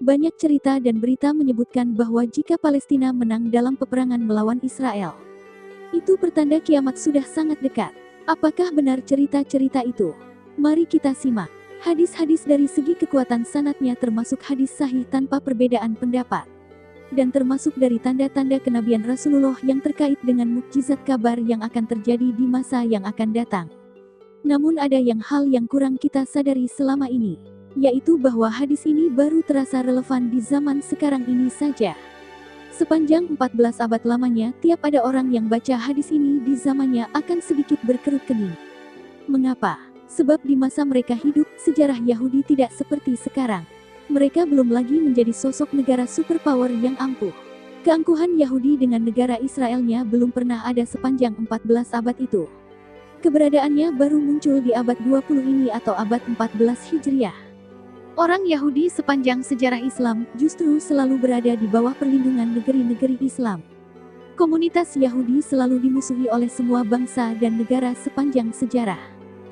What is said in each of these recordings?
Banyak cerita dan berita menyebutkan bahwa jika Palestina menang dalam peperangan melawan Israel, itu pertanda kiamat sudah sangat dekat. Apakah benar cerita-cerita itu? Mari kita simak. Hadis-hadis dari segi kekuatan sanadnya termasuk hadis sahih tanpa perbedaan pendapat. Dan termasuk dari tanda-tanda kenabian Rasulullah yang terkait dengan mukjizat kabar yang akan terjadi di masa yang akan datang. Namun ada hal yang kurang kita sadari selama ini, yaitu bahwa hadis ini baru terasa relevan di zaman sekarang ini saja. Sepanjang 14 abad lamanya, tiap ada orang yang baca hadis ini di zamannya akan sedikit berkerut kening. Mengapa? Sebab di masa mereka hidup, sejarah Yahudi tidak seperti sekarang. Mereka belum lagi menjadi sosok negara superpower yang ampuh. Keangkuhan Yahudi dengan negara Israelnya belum pernah ada sepanjang 14 abad itu. Keberadaannya baru muncul di abad 20 ini atau abad 14 Hijriah. Orang Yahudi sepanjang sejarah Islam justru selalu berada di bawah perlindungan negeri-negeri Islam. Komunitas Yahudi selalu dimusuhi oleh semua bangsa dan negara sepanjang sejarah.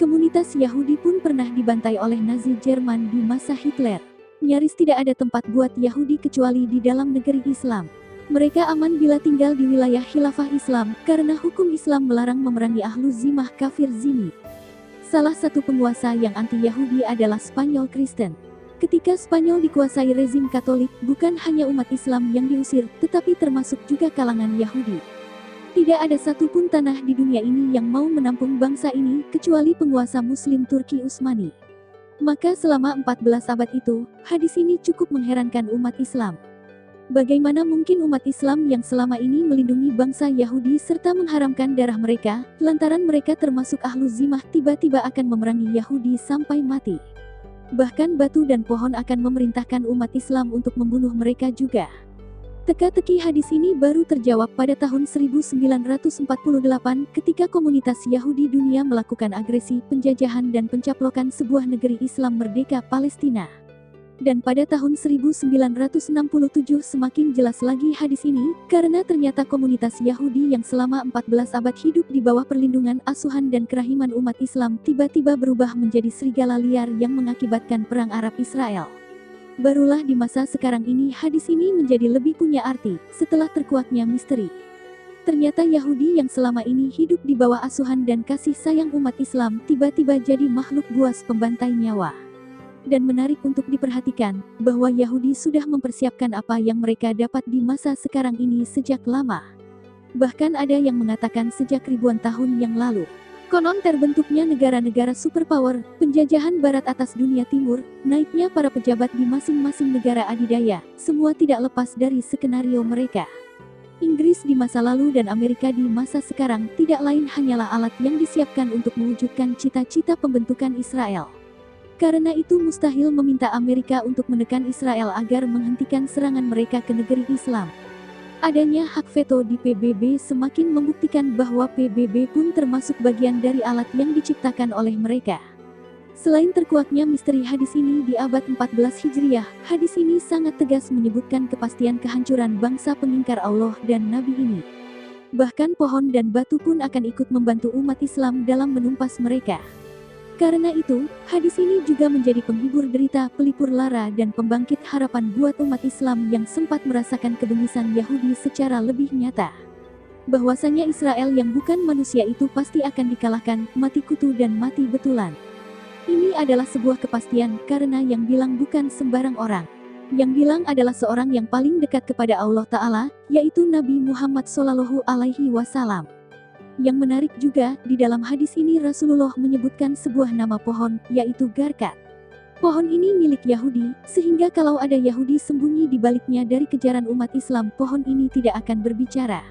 Komunitas Yahudi pun pernah dibantai oleh Nazi Jerman di masa Hitler. Nyaris tidak ada tempat buat Yahudi kecuali di dalam negeri Islam. Mereka aman bila tinggal di wilayah khilafah Islam, karena hukum Islam melarang memerangi ahlu zimah kafir zimmi. Salah satu penguasa yang anti-Yahudi adalah Spanyol Kristen. Ketika Spanyol dikuasai rezim Katolik, bukan hanya umat Islam yang diusir, tetapi termasuk juga kalangan Yahudi. Tidak ada satupun tanah di dunia ini yang mau menampung bangsa ini, kecuali penguasa Muslim Turki Utsmani. Maka selama 14 abad itu, hadis ini cukup mengherankan umat Islam. Bagaimana mungkin umat Islam yang selama ini melindungi bangsa Yahudi serta mengharamkan darah mereka, lantaran mereka termasuk ahlu zimah, tiba-tiba akan memerangi Yahudi sampai mati. Bahkan batu dan pohon akan memerintahkan umat Islam untuk membunuh mereka juga. Teka-teki hadis ini baru terjawab pada tahun 1948 ketika komunitas Yahudi dunia melakukan agresi, penjajahan dan pencaplokan sebuah negeri Islam merdeka Palestina. Dan pada tahun 1967 semakin jelas lagi hadis ini, karena ternyata komunitas Yahudi yang selama 14 abad hidup di bawah perlindungan, asuhan dan kerahiman umat Islam tiba-tiba berubah menjadi serigala liar yang mengakibatkan perang Arab Israel. Barulah di masa sekarang ini hadis ini menjadi lebih punya arti, setelah terkuaknya misteri. Ternyata Yahudi yang selama ini hidup di bawah asuhan dan kasih sayang umat Islam tiba-tiba jadi makhluk buas pembantai nyawa. Dan menarik untuk diperhatikan, bahwa Yahudi sudah mempersiapkan apa yang mereka dapat di masa sekarang ini sejak lama. Bahkan ada yang mengatakan sejak ribuan tahun yang lalu. Konon terbentuknya negara-negara superpower, penjajahan barat atas dunia timur, naiknya para pejabat di masing-masing negara adidaya, semua tidak lepas dari skenario mereka. Inggris di masa lalu dan Amerika di masa sekarang tidak lain hanyalah alat yang disiapkan untuk mewujudkan cita-cita pembentukan Israel. Karena itu mustahil meminta Amerika untuk menekan Israel agar menghentikan serangan mereka ke negeri Islam. Adanya hak veto di PBB semakin membuktikan bahwa PBB pun termasuk bagian dari alat yang diciptakan oleh mereka. Selain terkuaknya misteri hadis ini di abad 14 Hijriah, hadis ini sangat tegas menyebutkan kepastian kehancuran bangsa pengingkar Allah dan Nabi ini. Bahkan pohon dan batu pun akan ikut membantu umat Islam dalam menumpas mereka. Karena itu, hadis ini juga menjadi penghibur derita, pelipur lara dan pembangkit harapan buat umat Islam yang sempat merasakan kebengisan Yahudi secara lebih nyata. Bahwasanya Israel yang bukan manusia itu pasti akan dikalahkan, mati kutu dan mati betulan. Ini adalah sebuah kepastian, karena yang bilang bukan sembarang orang. Yang bilang adalah seorang yang paling dekat kepada Allah Ta'ala, yaitu Nabi Muhammad SAW. Yang menarik juga, di dalam hadis ini Rasulullah menyebutkan sebuah nama pohon, yaitu Garkat. Pohon ini milik Yahudi, sehingga kalau ada Yahudi sembunyi di baliknya dari kejaran umat Islam, pohon ini tidak akan berbicara.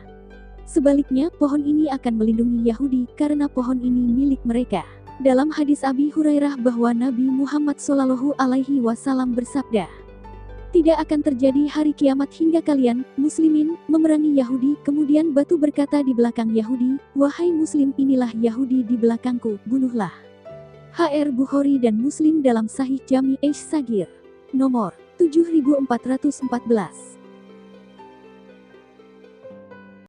Sebaliknya, pohon ini akan melindungi Yahudi, karena pohon ini milik mereka. Dalam hadis Abi Hurairah bahwa Nabi Muhammad SAW bersabda, tidak akan terjadi hari kiamat hingga kalian, muslimin, memerangi Yahudi. Kemudian batu berkata di belakang Yahudi, wahai muslim, inilah Yahudi di belakangku, bunuhlah. HR Bukhari dan Muslim dalam Sahih Jami' Sagir. Nomor 7414.